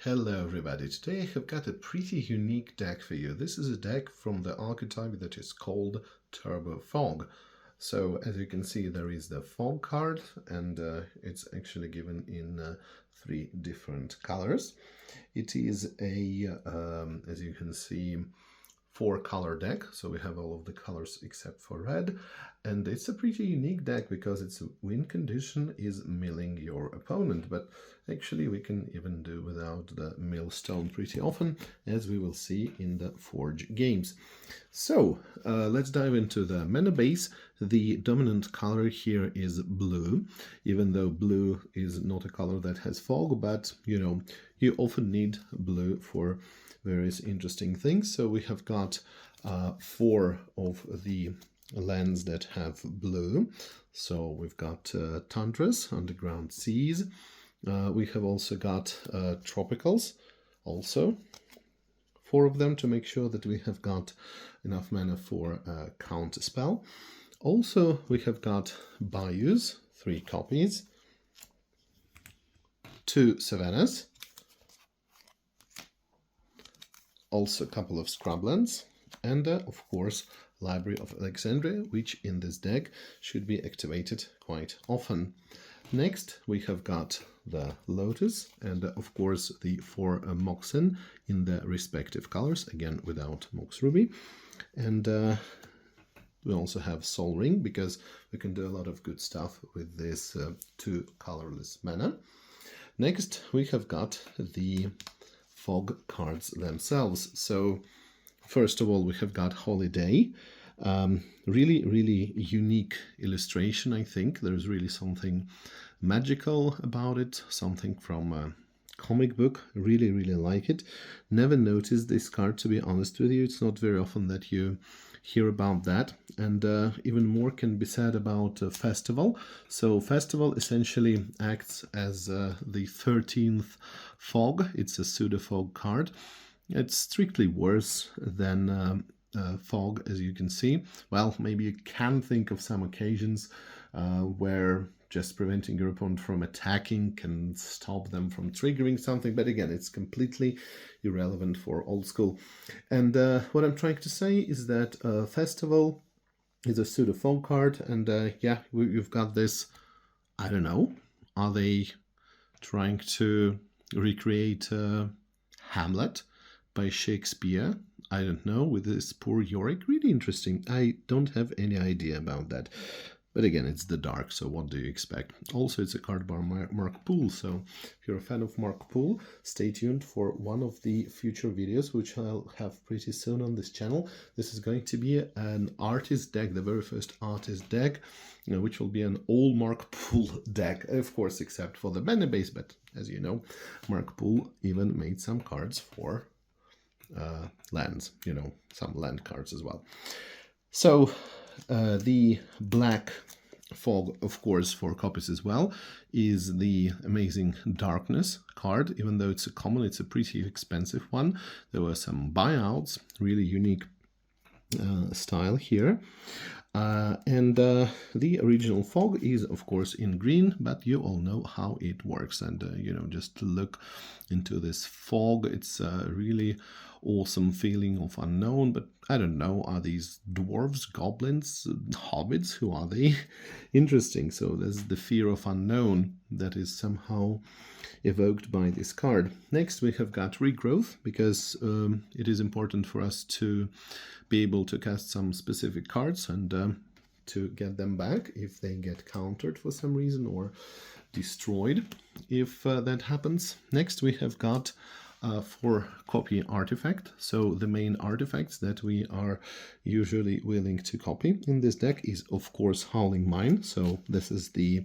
Hello everybody, today I have got a pretty unique deck for you. This is a deck from the archetype that is called TurboFog. So as you can see, there is the fog card and it's actually given in 3 different colors. It is a, as you can see, 4-color deck, so we have all of the colors except for red, and it's a pretty unique deck because its win condition is milling your opponent, but actually we can even do without the Millstone pretty often, as we will see in the Forge games. So let's dive into the mana base. The dominant color here is blue, even though blue is not a color that has fog, but you know, you often need blue for various interesting things. So we have got 4 of the lands that have blue. So we've got tundras, underground seas. We have also got tropicals, also 4 of them, to make sure that we have got enough mana for a counter spell. Also, we have got bayous, 3 copies, 2 savannas, also a couple of scrublands, and of course Library of Alexandria, which in this deck should be activated quite often. Next we have got the Lotus and of course the 4 Moxen in the respective colors, again without Mox Ruby, and we also have Soul Ring because we can do a lot of good stuff with this 2 colorless mana. Next we have got the fog cards themselves. So first of all, we have got Holiday. Really unique illustration, I think. There's really something magical about it, something from a comic book. Really like it. Never noticed this card, to be honest with you. It's not very often that you hear about that, and even more can be said about Festival. So Festival essentially acts as the 13th fog. It's a pseudo-fog card. It's strictly worse than fog, as you can see. Well, maybe you can think of some occasions where just preventing your opponent from attacking can stop them from triggering something, but again, it's completely irrelevant for old school. And what I'm trying to say is that Festival is a pseudo-fog card, and yeah, you've got this, I don't know, are they trying to recreate Hamlet by Shakespeare? I don't know, with this poor Yorick. Really interesting. I don't have any idea about that. But again, it's the dark, so what do you expect? Also, it's a card by Mark Poole, so if you're a fan of Mark Poole, stay tuned for one of the future videos, which I'll have pretty soon on this channel. This is going to be an artist deck, the very first artist deck, which will be an all Mark Poole deck, of course, except for the mana base, but as you know, Mark Poole even made some cards for lands, you know, some land cards as well. So the black fog, of course, 4 copies as well, is the amazing Darkness card. Even though it's a common, it's a pretty expensive one. There were some buyouts, really unique style here. And the original fog is of course in green, but you all know how it works, and you know, just to look into this fog, it's a really awesome feeling of unknown. But I don't know, are these dwarves, goblins, hobbits? Who are they? Interesting. So there's the fear of unknown that is somehow evoked by this card. Next we have got Regrowth, because it is important for us to be able to cast some specific cards and to get them back if they get countered for some reason or destroyed if that happens. Next we have got 4 copy artifact. So the main artifacts that we are usually willing to copy in this deck is of course Howling Mine. So this is the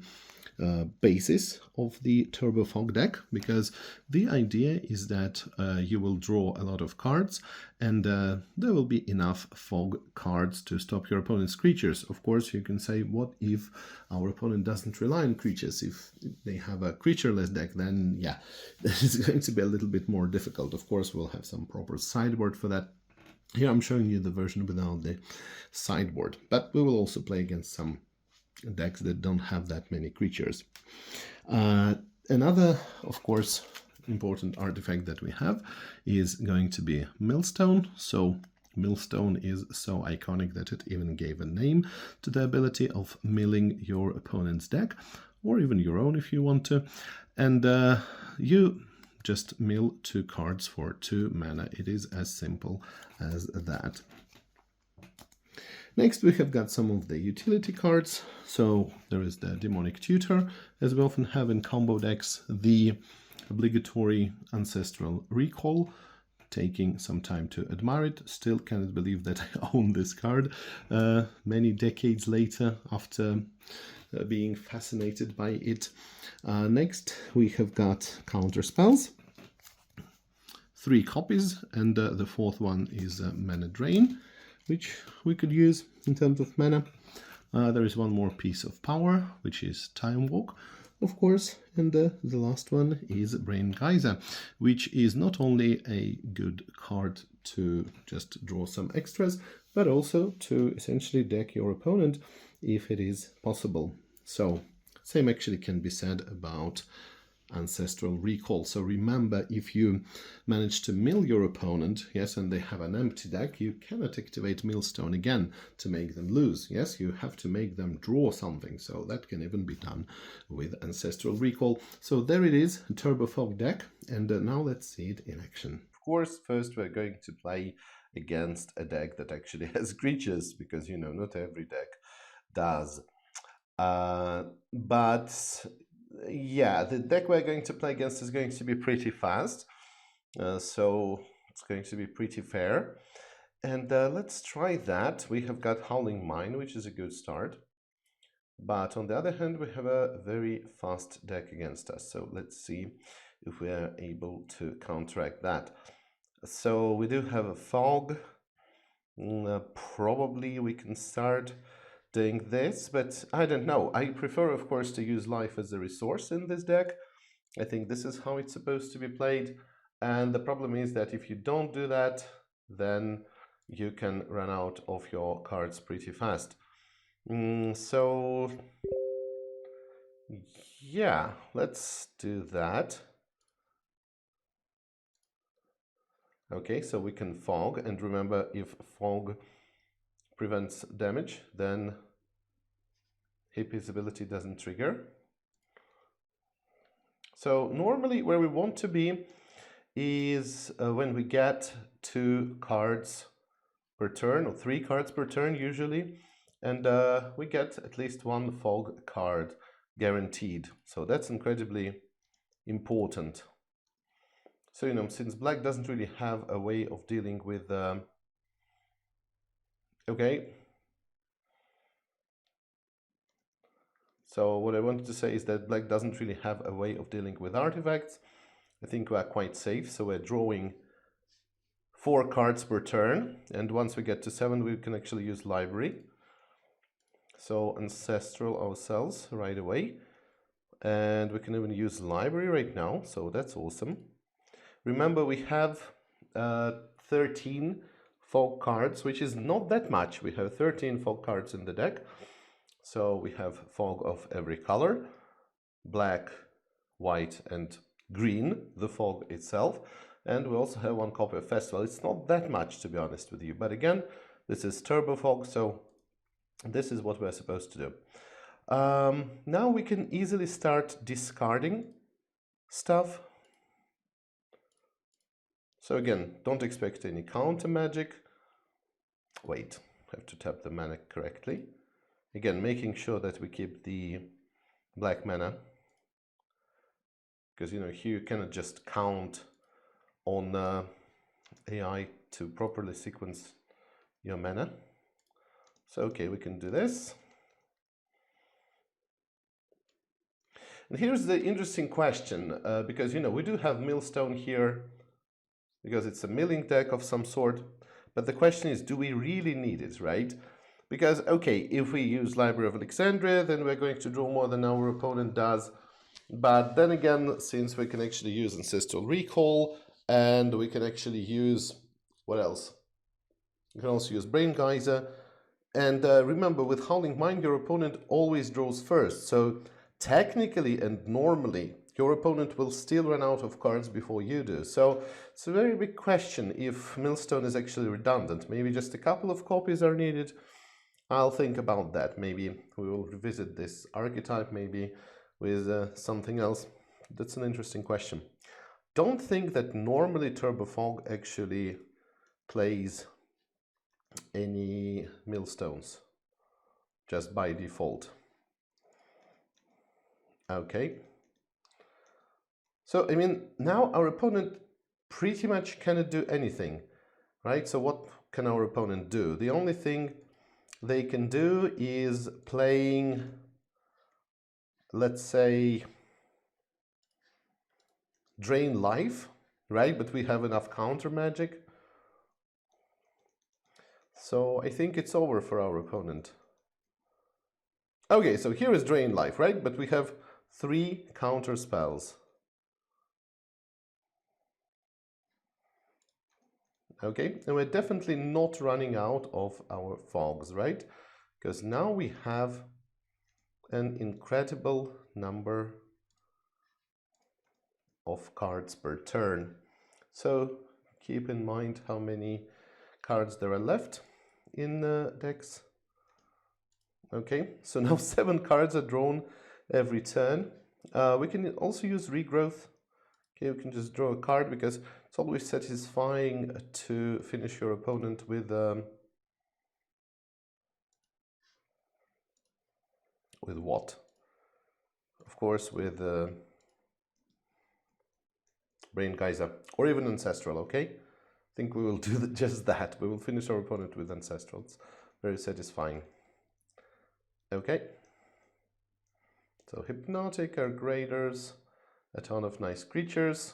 basis of the TurboFog deck, because the idea is that you will draw a lot of cards, and there will be enough fog cards to stop your opponent's creatures. Of course, you can say, what if our opponent doesn't rely on creatures? If they have a creatureless deck, then yeah, this is going to be a little bit more difficult. Of course, we'll have some proper sideboard for that. Here I'm showing you the version without the sideboard, but we will also play against some decks that don't have that many creatures. Another, of course, important artifact that we have is going to be Millstone. So Millstone is so iconic that it even gave a name to the ability of milling your opponent's deck, or even your own if you want to. And you just mill 2 cards for 2 mana. It is as simple as that. Next, we have got some of the utility cards. So there is the Demonic Tutor, as we often have in combo decks, the obligatory Ancestral Recall, taking some time to admire it. Still cannot believe that I own this card many decades later after being fascinated by it. Next, we have got Counter Spells. 3 copies, and the 4th one is Mana Drain, which we could use in terms of mana. There is one more piece of power, which is Time Walk, of course, and the last one is Brain Geyser, which is not only a good card to just draw some extras, but also to essentially deck your opponent if it is possible. So, same actually can be said about Ancestral Recall. So remember, if you manage to mill your opponent, yes, and they have an empty deck, you cannot activate Millstone again to make them lose. Yes, you have to make them draw something. So that can even be done with Ancestral Recall. So there it is, a TurboFog deck, and now let's see it in action. Of course, first we're going to play against a deck that actually has creatures, because, you know, not every deck does. But yeah, the deck we're going to play against is going to be pretty fast, so it's going to be pretty fair. And let's try that. We have got Howling Mine, which is a good start. But on the other hand, we have a very fast deck against us. So let's see if we are able to counteract that. So we do have a Fog. Probably we can start doing this, but I don't know. I prefer, of course, to use life as a resource in this deck. I think this is how it's supposed to be played. And the problem is that if you don't do that, then you can run out of your cards pretty fast. So yeah, let's do that. Okay, so we can Fog, and remember, if Fog prevents damage, then Hippie's ability doesn't trigger. So normally where we want to be is when we get 2 cards per turn, or 3 cards per turn usually, and we get at least 1 Fog card guaranteed. So that's incredibly important. So, you know, since black doesn't really have a way of dealing with okay. So what I wanted to say is that black doesn't really have a way of dealing with artifacts. I think we are quite safe, so we're drawing 4 cards per turn, and once we get to 7 we can actually use library. So Ancestral ourselves right away, and we can even use library right now, so that's awesome. Remember, we have 13 Fog cards, which is not that much. We have 13 Fog cards in the deck. So we have Fog of every color, black, white, and green, the Fog itself. And we also have 1 copy of Festival. It's not that much, to be honest with you. But again, this is TurboFog, so this is what we're supposed to do. Now we can easily start discarding stuff. So again, don't expect any counter magic. Wait, I have to tap the mana correctly. Again, making sure that we keep the black mana, because, you know, here you cannot just count on AI to properly sequence your mana. So okay, we can do this. And here's the interesting question, because, you know, we do have Millstone here, because it's a milling deck of some sort, but the question is, do we really need it, right? Because, okay, if we use Library of Alexandria, then we're going to draw more than our opponent does. But then again, since we can actually use Ancestral Recall, and we can actually use, what else? You can also use Brain Geyser. And remember, with Howling Mine, your opponent always draws first. So technically and normally, your opponent will still run out of cards before you do. So it's a very big question if Millstone is actually redundant. Maybe just a couple of copies are needed. I'll think about that. Maybe we will revisit this archetype, maybe with something else. That's an interesting question. Don't think that normally TurboFog actually plays any Millstones just by default. Okay. So, I mean, now our opponent pretty much cannot do anything, right? So what can our opponent do? The only thing they can do is playing, let's say, drain life, right? But we have enough counter magic. So I think it's over for our opponent. Okay, so here is drain life, right? But we have 3 counter spells. Okay, and we're definitely not running out of our fogs, right? Because now we have an incredible number of cards per turn. So keep in mind how many cards there are left in decks. Okay, so now 7 cards are drawn every turn. We can also use regrowth. Okay, we can just draw a card because it's always satisfying to finish your opponent with what? Of course, with Brain Geyser or even Ancestral. Okay, I think we will do just that. We will finish our opponent with Ancestrals. Very satisfying. Okay. So Hypnotic are graders, a ton of nice creatures.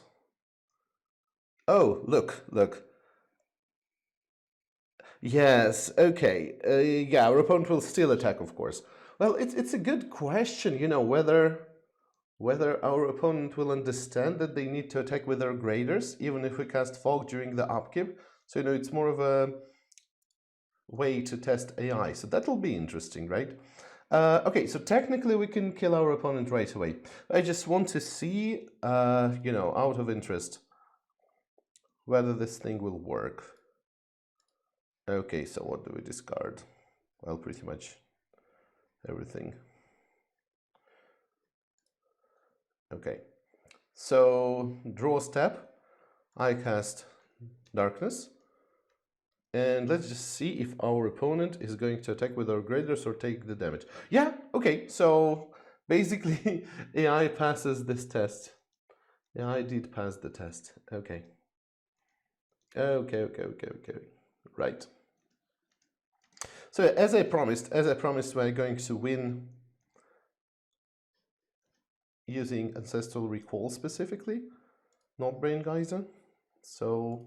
Oh, look. Yes, okay. Yeah, our opponent will still attack, of course. Well, it's a good question, you know, whether our opponent will understand that they need to attack with their graders, even if we cast Fog during the upkeep. So, you know, it's more of a way to test AI. So that'll be interesting, right? Okay, so technically we can kill our opponent right away. I just want to see, you know, out of interest, whether this thing will work. Okay, so what do we discard? Well, pretty much everything. Okay, so draw step, I cast Darkness, and let's just see if our opponent is going to attack with our graders or take the damage. Yeah, okay, so basically AI passes this test. AI did pass the test. Okay. Okay. Right. So as I promised, we're going to win using Ancestral Recall specifically, not Brain Geyser. So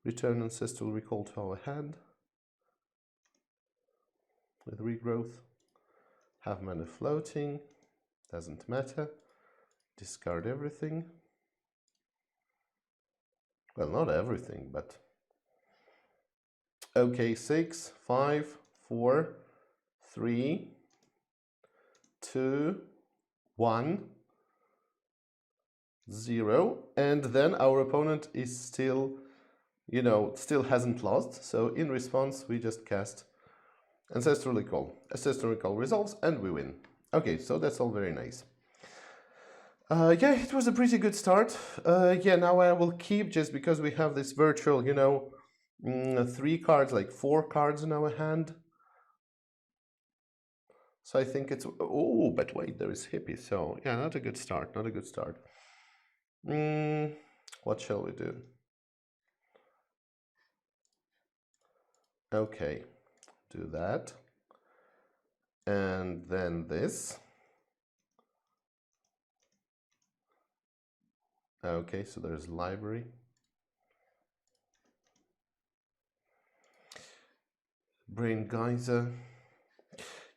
return Ancestral Recall to our hand with Regrowth. Have mana floating, doesn't matter. Discard everything. Well, not everything, but okay, 6, 5, 4, 3, 2, 1, 0, and then our opponent is still, you know, still hasn't lost. So in response, we just cast Ancestral Recall. Ancestral Recall resolves, and we win. Okay, so that's all very nice. Yeah, it was a pretty good start. Yeah, now I will keep, just because we have this virtual, you know, 3 cards, like 4 cards in our hand. So I think it's, oh, but wait, there is Hippie. So yeah, not a good start, not a good start. What shall we do? Okay, do that. And then this. Okay, so there's library. Brain Geyser.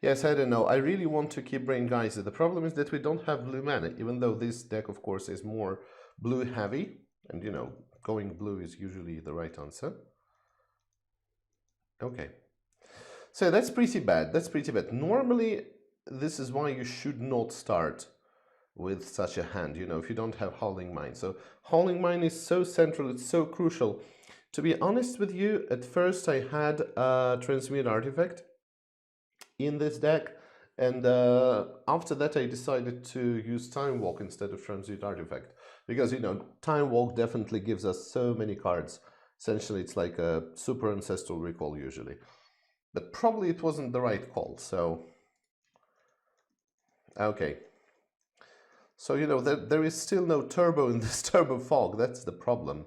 Yes, I don't know. I really want to keep Brain Geyser. The problem is that we don't have blue mana, even though this deck, of course, is more blue heavy. And, you know, going blue is usually the right answer. Okay. So that's pretty bad. That's pretty bad. Normally, this is why you should not start with such a hand, you know, if you don't have Howling Mine. So Howling Mine is so central, it's so crucial. To be honest with you, at first I had a Transmute artifact in this deck, and after that I decided to use Time Walk instead of Transmute artifact, because, you know, Time Walk definitely gives us so many cards. Essentially, it's like a super ancestral recall usually. But probably it wasn't the right call, so... Okay. So, you know, there is still no turbo in this TurboFog, that's the problem.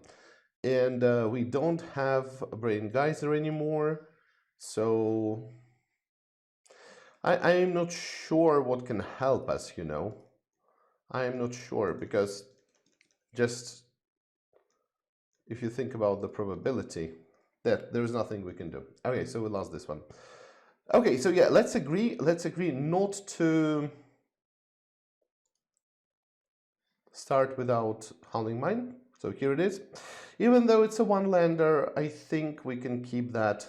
And we don't have a Brain Geyser anymore, so... I am not sure what can help us, you know. I am not sure, because just... if you think about the probability, that there's nothing we can do. Okay, so we lost this one. Okay, so yeah, let's agree not to start without Howling Mine. So here it is. Even though it's a one-lander, I think we can keep that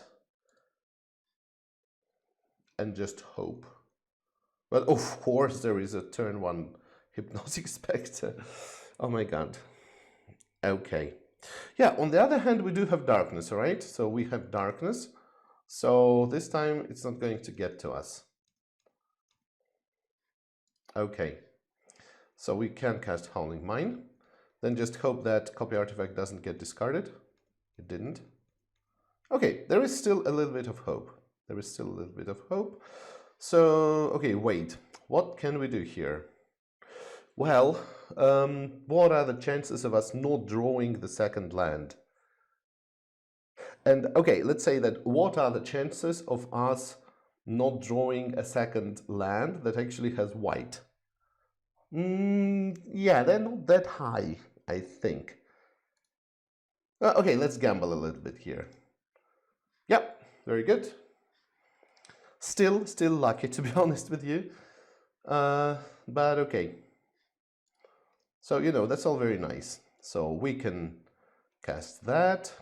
and just hope. But of course there is a turn 1 Hypnotic Spectre. Oh my god. Okay. Yeah, on the other hand, we do have Darkness, alright? So we have Darkness. So this time it's not going to get to us. Okay. So we can cast Howling Mine. Then just hope that Copy Artifact doesn't get discarded. It didn't. Okay, there is still a little bit of hope. There is still a little bit of hope. So, okay, wait. What can we do here? Well, what are the chances of us not drawing the second land? And okay, let's say that what are the chances of us not drawing a second land that actually has white? Yeah, they're not that high, I think. Okay, let's gamble a little bit here. Yep, very good. Still lucky, to be honest with you. But okay. So, you know, that's all very nice. So we can cast that.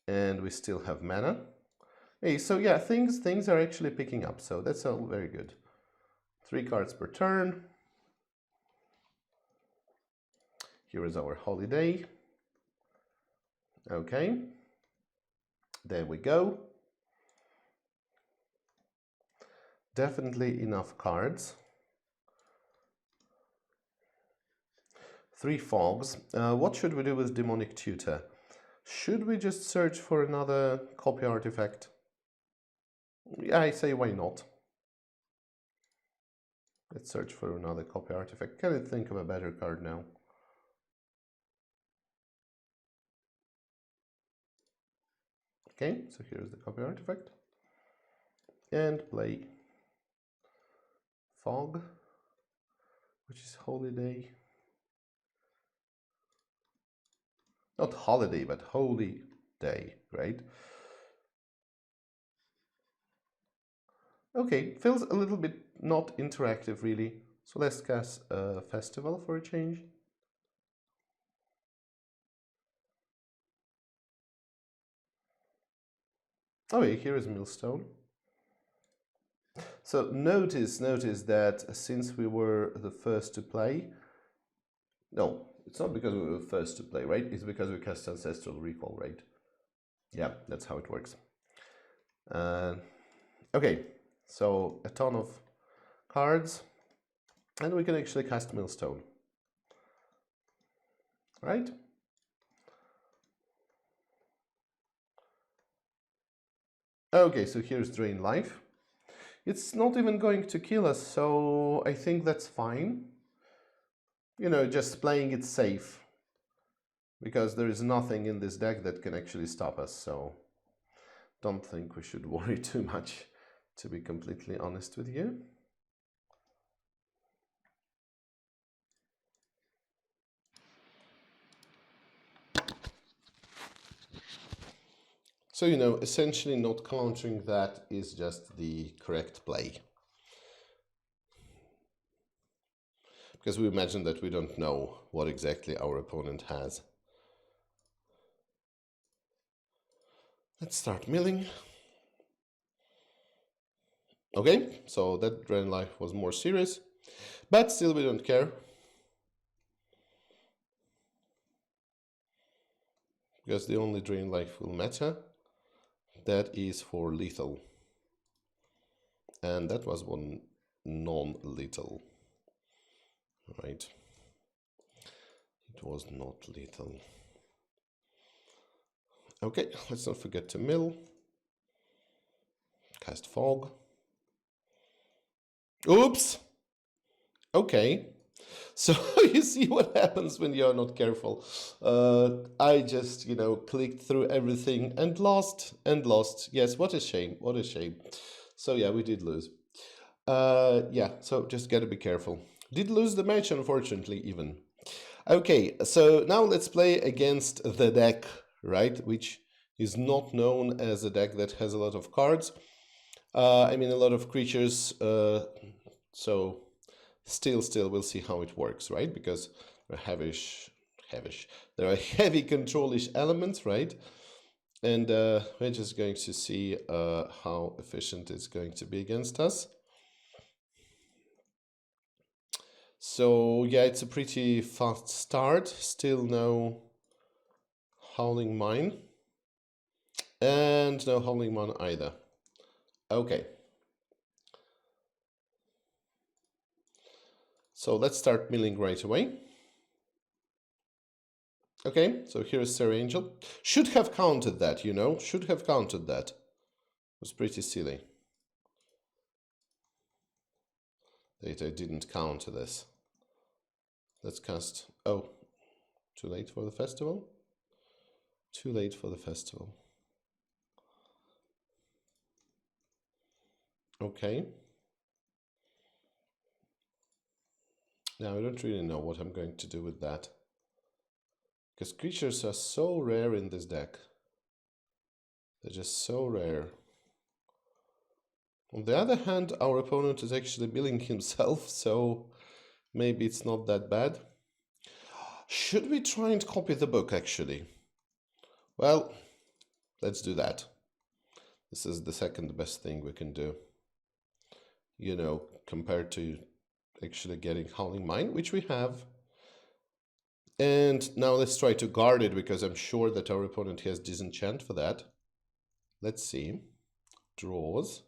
And we still have mana. Hey, so yeah, things are actually picking up. So that's all very good. 3 cards per turn. Here is our holiday. Okay. There we go. Definitely enough cards. 3 fogs. What should we do with Demonic Tutor? Should we just search for another copy artifact? Yeah, I say why not. Let's search for another copy artifact. Can I think of a better card now? Okay, so here's the copy artifact. And play Fog, which is Holiday. Not Holiday, but Holy Day, right? Okay, feels a little bit not interactive, really. So let's cast a Festival for a change. Oh yeah, here is Millstone. So notice that since we were the first to play, no, it's not because we were first to play, right? It's because we cast Ancestral Recall, right? Yeah, that's how it works. Okay, so a ton of cards, and we can actually cast Millstone, right? Okay, so here's Drain Life. It's not even going to kill us, so I think that's fine. You know, just playing it safe, because there is nothing in this deck that can actually stop us, so don't think we should worry too much, to be completely honest with you. So, you know, essentially not countering that is just the correct play. Because we imagine that we don't know what exactly our opponent has. Let's start milling. Okay, so that Drain Life was more serious. But still, we don't care. Because the only drain life will matter. That is for lethal. And that was one non-lethal. Right. It was not lethal. Okay, let's not forget to mill. Cast fog. Oops! Okay. So you see what happens when you're not careful. I just, clicked through everything and lost. Yes, what a shame, what a shame. So yeah, we did lose. Yeah, so just gotta be careful. Did lose the match, unfortunately, even. Okay, so now let's play against the deck, right? Which is not known as a deck that has a lot of cards. I mean, a lot of creatures, so still we'll see how it works, right? Because there are heavy control-ish elements, right? And we're just going to see how efficient it's going to be against us. So yeah, it's a pretty fast start. Still no Howling Mine. And no Howling Mine either. Okay. So let's start milling right away. Okay, so here's Sarah Angel. Should have counted that, should have counted that. It was pretty silly that I didn't count this. Let's cast... Oh, too late for the festival? Too late for the festival. Okay. Now I don't really know what I'm going to do with that. Because creatures are so rare in this deck. They're just so rare. On the other hand, our opponent is actually milling himself, so maybe it's not that bad. Should we try and copy the book, actually? Well, let's do that. This is the second best thing we can do. Compared to actually getting Howling Mine, which we have. And now let's try to guard it, because I'm sure that our opponent has disenchant for that. Let's see. Draws.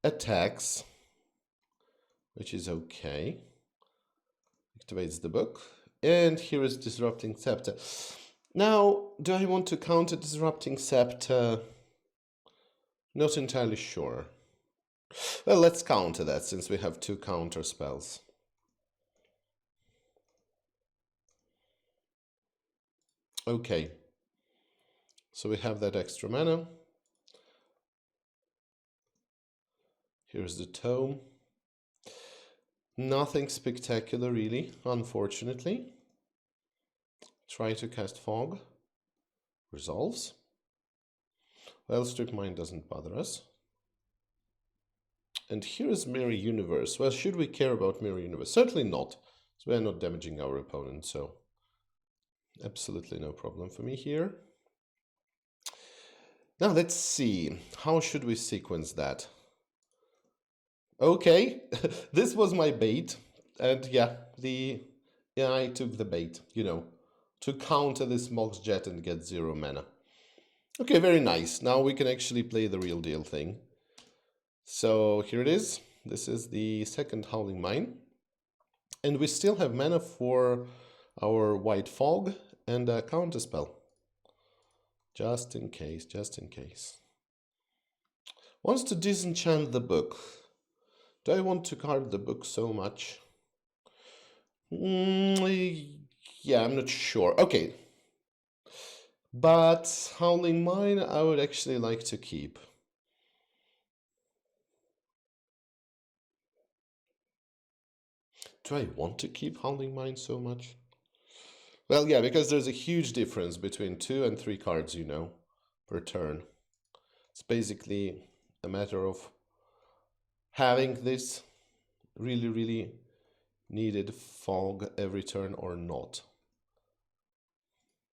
Attacks. Which is okay. Activates the book. And here is Disrupting Scepter. Now, do I want to counter Disrupting Scepter? Not entirely sure. Well, let's counter that, since we have 2 counter spells. Okay. So we have that extra mana. Here's the tome. Nothing spectacular, really, unfortunately. Try to cast fog. Resolves. Well, Strip Mine doesn't bother us. And here is Mirror Universe. Well, should we care about Mirror Universe? Certainly not. So we are not damaging our opponent, so absolutely no problem for me here. Now let's see. How should we sequence that? Okay, this was my bait. And yeah, I took the bait, to counter this Mox Jet and get 0 mana. Okay, very nice. Now we can actually play the real deal thing. So here it is. This is the second Howling Mine. And we still have mana for our White Fog and a Counterspell. Just in case, just in case. Wants to disenchant the book. Do I want to card the book so much? Yeah, I'm not sure. Okay. But Howling Mine, I would actually like to keep. Do I want to keep Howling Mine so much? Well, yeah, because there's a huge difference between 2 and 3 cards, per turn. It's basically a matter of having this really, really needed fog every turn or not.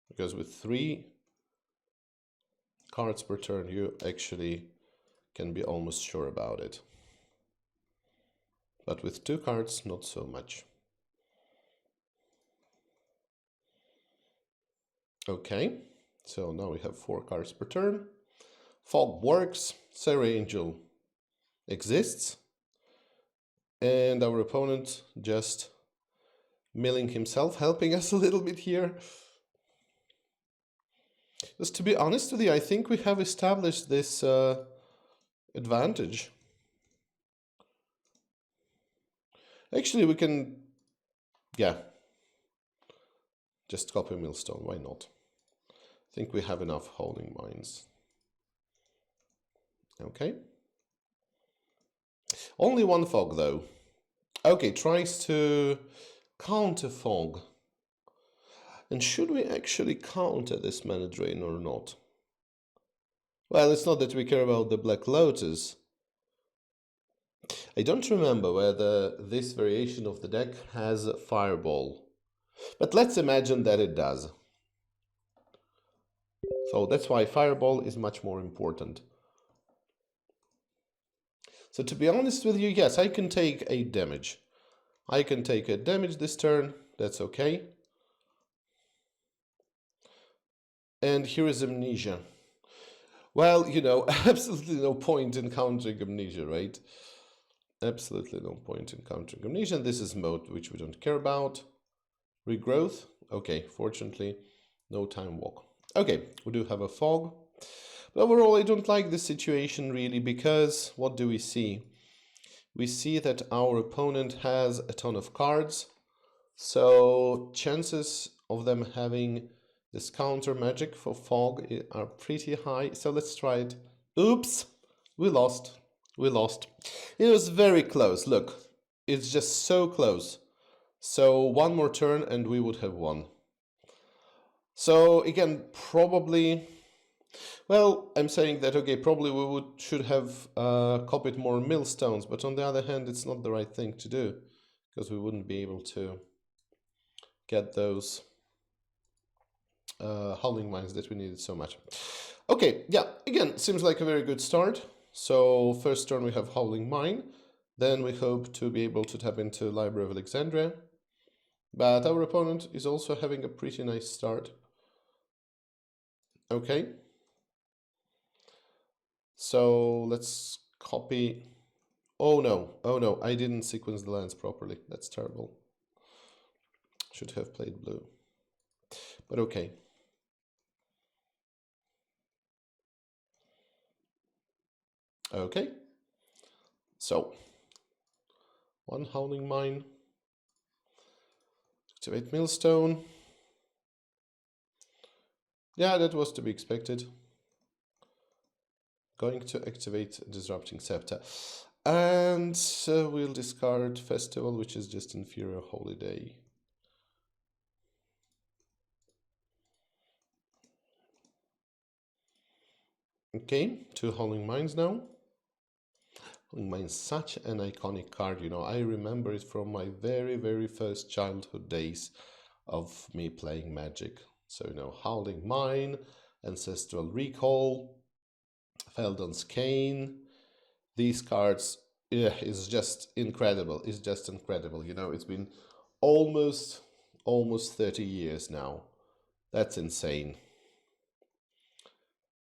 Because with 3 cards per turn, you actually can be almost sure about it. but with 2 cards, not so much. Okay, so now we have 4 cards per turn. Fog works, Angel exists, and our opponent just milling himself, helping us a little bit here. Just to be honest with you, I think we have established this advantage. Actually, we can, yeah, just copy Millstone, why not? I think we have enough Howling Mines. Okay. Only 1 fog though. Okay, tries to counter fog. And should we actually counter this mana drain or not? Well, it's not that we care about the Black Lotus. I don't remember whether this variation of the deck has Fireball. But let's imagine that it does. So that's why Fireball is much more important. So to be honest with you, yes, I can take 8 damage. I can take 8 damage this turn, that's okay. And here is Amnesia. Well, you know, absolutely no point in countering Amnesia, right? Absolutely no point in countering Amnesia. This is mode which we don't care about. Regrowth. Okay, fortunately, no time walk. Okay, we do have a fog. But overall, I don't like this situation really, because what do we see? We see that our opponent has a ton of cards. So chances of them having this counter magic for fog are pretty high. So let's try it. Oops, we lost. We lost. It was very close. Look, it's just so close. So 1 more turn and we would have won. So again, probably, well, I'm saying that, okay, probably we should have copied more Millstones, but on the other hand, it's not the right thing to do, because we wouldn't be able to get those Howling Mines that we needed so much. Okay, yeah, again, seems like a very good start. So first turn we have Howling Mine, then we hope to be able to tap into Library of Alexandria, but our opponent is also having a pretty nice start. Okay, so let's copy. Oh no, I didn't sequence the lands properly. That's terrible. Should have played blue, but okay. Okay, so 1 Howling Mine, activate Millstone. Yeah, that was to be expected. Going to activate Disrupting Scepter. And we'll discard Festival, which is just Inferior Holiday. Okay, 2 Howling Mines now. Howling Mines, such an iconic card, you know. I remember it from my very, very first childhood days of me playing Magic. So, you know, Howling Mine, Ancestral Recall, Feldon's Cane. These cards, yeah, is just incredible. It's just incredible. You know, it's been almost 30 years now. That's insane.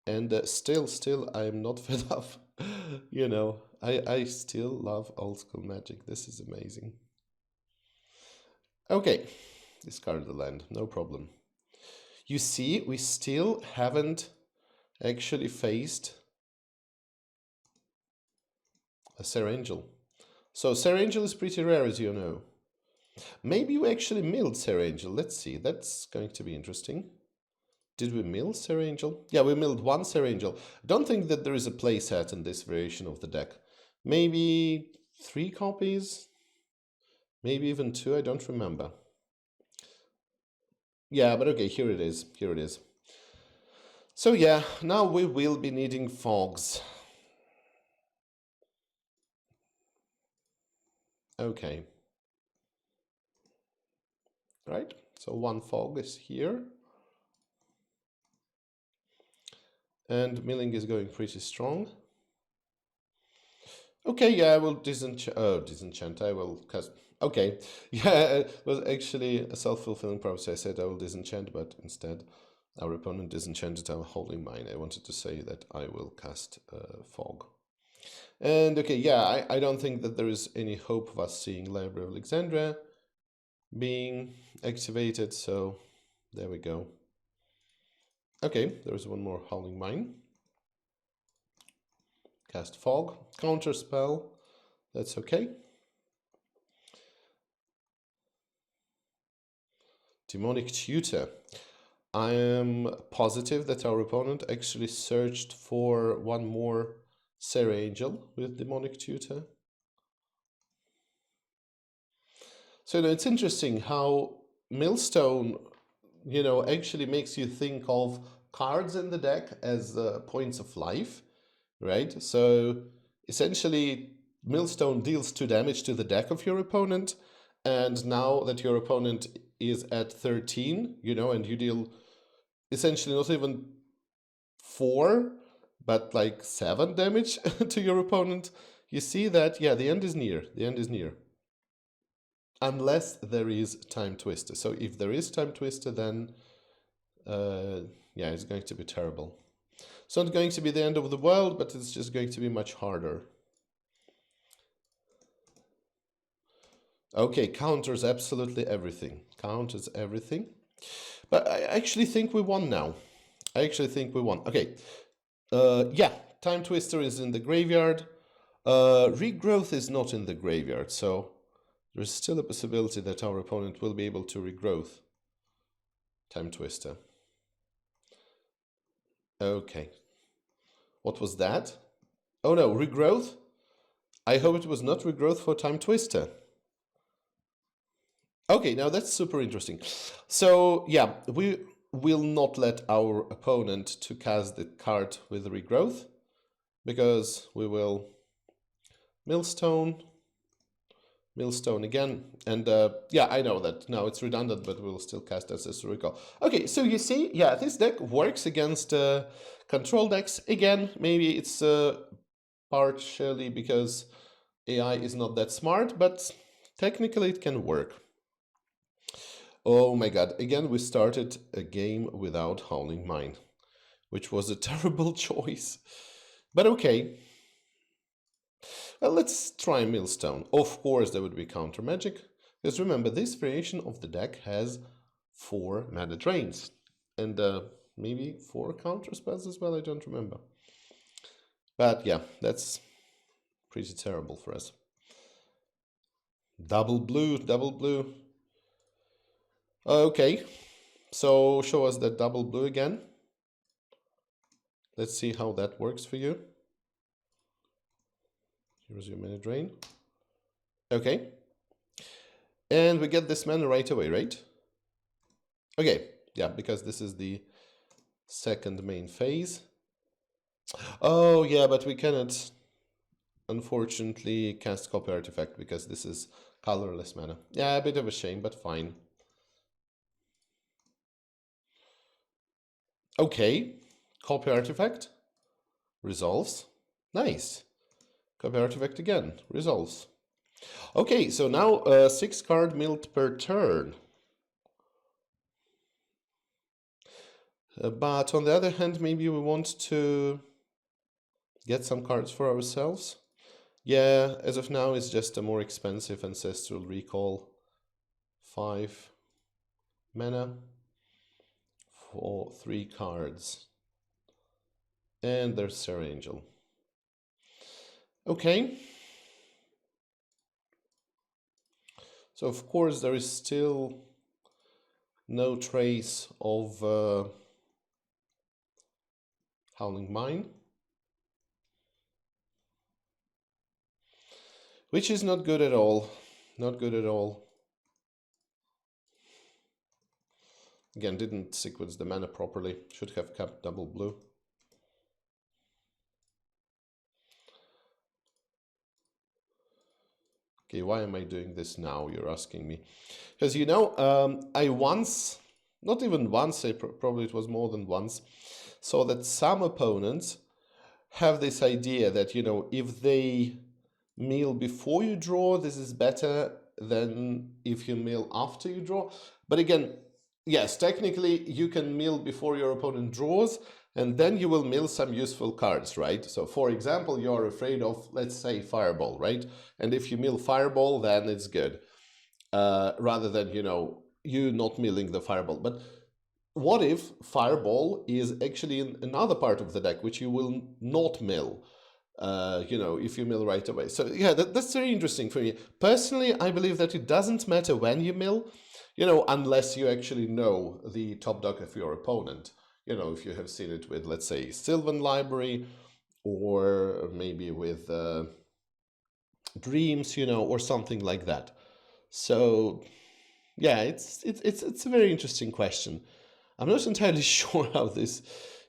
And still, I'm not fed up. You know, I still love old school Magic. This is amazing. Okay, discard the land, no problem. You see, we still haven't actually faced a Serangel. So Serangel is pretty rare, as you know. Maybe we actually milled Serangel. Let's see, that's going to be interesting. Did we mill Serangel? Yeah, we milled 1 Serangel. Don't think that there is a playset in this variation of the deck. Maybe 3 copies? Maybe even 2, I don't remember. Yeah, but okay, here it is. Here it is. So yeah, now we will be needing fogs. Okay. Right, so 1 fog is here. And milling is going pretty strong. Okay, yeah, I will disenchant. I will cast. Okay, yeah, it was actually a self-fulfilling prophecy. I said I will disenchant, but instead, our opponent disenchanted our Howling Mine. I wanted to say that I will cast Fog. And okay, yeah, I don't think that there is any hope of us seeing Library of Alexandria being activated, so there we go. Okay, there is one more Howling Mine. Cast Fog, counter spell, that's okay. Demonic Tutor. I am positive that our opponent actually searched for one more Serra Angel with Demonic Tutor. So it's interesting how Millstone, actually makes you think of cards in the deck as points of life, right? So essentially, Millstone deals 2 damage to the deck of your opponent, and now that your opponent is at 13, and you deal essentially not even 4, but like 7 damage to your opponent, you see that, yeah, the end is near. The end is near. Unless there is Time Twister. So if there is Time Twister, then yeah, it's going to be terrible. It's not going to be the end of the world, but it's just going to be much harder. Okay, counters absolutely everything. Counters everything. But I actually think we won now. I actually think we won. Okay. Yeah, Time Twister is in the graveyard. Regrowth is not in the graveyard, so there's still a possibility that our opponent will be able to regrowth Time Twister. Okay. What was that? Oh no, regrowth? I hope it was not regrowth for Time Twister. Okay, now that's super interesting. So yeah, we will not let our opponent to cast the card with regrowth, because we will Millstone again, and yeah, I know that now it's redundant, but we'll still cast Ancestral Recall. Okay, so you see, yeah, this deck works against control decks. Again, maybe it's partially because AI is not that smart, but technically it can work. Oh my god, again we started a game without Howling Mine, which was a terrible choice. But okay. Well, let's try Millstone. Of course there would be counter magic, because remember, this variation of the deck has 4 mana drains. And maybe 4 counter spells as well, I don't remember. But yeah, that's pretty terrible for us. Double blue, double blue. Okay, so show us that double blue again. Let's see how that works for you. Here's your mana drain. Okay. And we get this mana right away, right? Okay, yeah, because this is the second main phase. Oh, yeah, but we cannot, unfortunately, cast Copy Artifact because this is colorless mana. Yeah, a bit of a shame, but fine. Okay, Copy Artifact resolves. Nice. Copy Artifact again, resolves. Okay, so now 6 card milled per turn. But on the other hand, maybe we want to get some cards for ourselves. Yeah, as of now, it's just a more expensive Ancestral Recall. 5 mana for 3 cards. And there's Serra Angel. Okay. So of course there is still no trace of Howling Mine, which is not good at all. Not good at all. Again, didn't sequence the mana properly. Should have kept double blue. Okay, why am I doing this now, you're asking me? Because, I once, not even once, probably it was more than once, saw that some opponents have this idea that, if they mill before you draw, this is better than if you mill after you draw. But again, yes, technically you can mill before your opponent draws, and then you will mill some useful cards, right? So for example, you're afraid of, let's say, Fireball, right? And if you mill Fireball, then it's good. Rather than, you not milling the Fireball. But what if Fireball is actually in another part of the deck, which you will not mill? If you mill right away. So yeah, that's very interesting for me. Personally, I believe that it doesn't matter when you mill, unless you actually know the top dog of your opponent. If you have seen it with, let's say, Sylvan Library, or maybe with Dreams, or something like that. So yeah, it's a very interesting question. I'm not entirely sure how this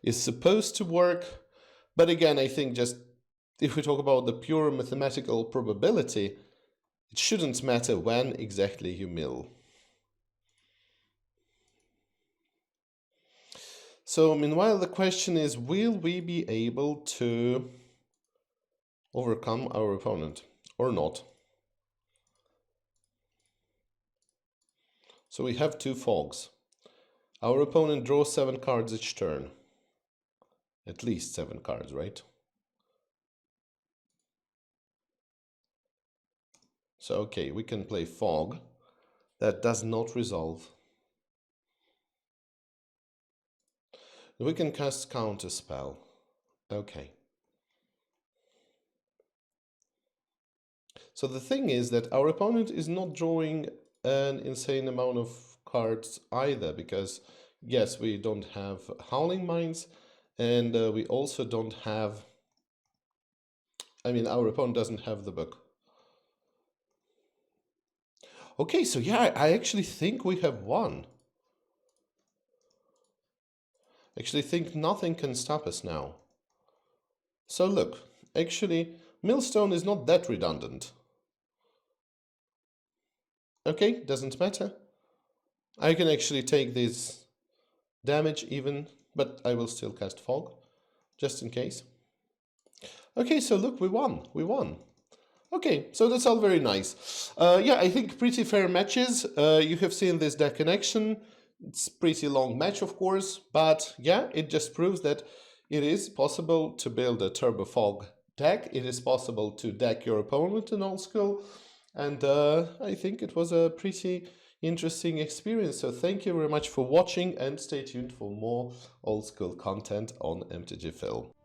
is supposed to work, but again, I think just if we talk about the pure mathematical probability, it shouldn't matter when exactly you mill. So meanwhile, the question is, will we be able to overcome our opponent or not? So we have 2 fogs. Our opponent draws 7 cards each turn. At least 7 cards, right? So okay, we can play fog. That does not resolve. We can cast counter spell. Okay. So the thing is that our opponent is not drawing an insane amount of cards either, because yes, we don't have Howling Mines, and we also don't have, our opponent doesn't have the book. Okay, so yeah, I actually think we have won. Actually think nothing can stop us now. So look, actually, Millstone is not that redundant. Okay, doesn't matter. I can actually take this damage even, but I will still cast Fog, just in case. Okay, so look, we won. Okay, so that's all very nice. Yeah, I think pretty fair matches. You have seen this deck in action. It's pretty long match, of course, but yeah, it just proves that it is possible to build a TurboFog deck. It is possible to deck your opponent in old school, and I think it was a pretty interesting experience. So thank you very much for watching, and stay tuned for more old school content on MTG Phil.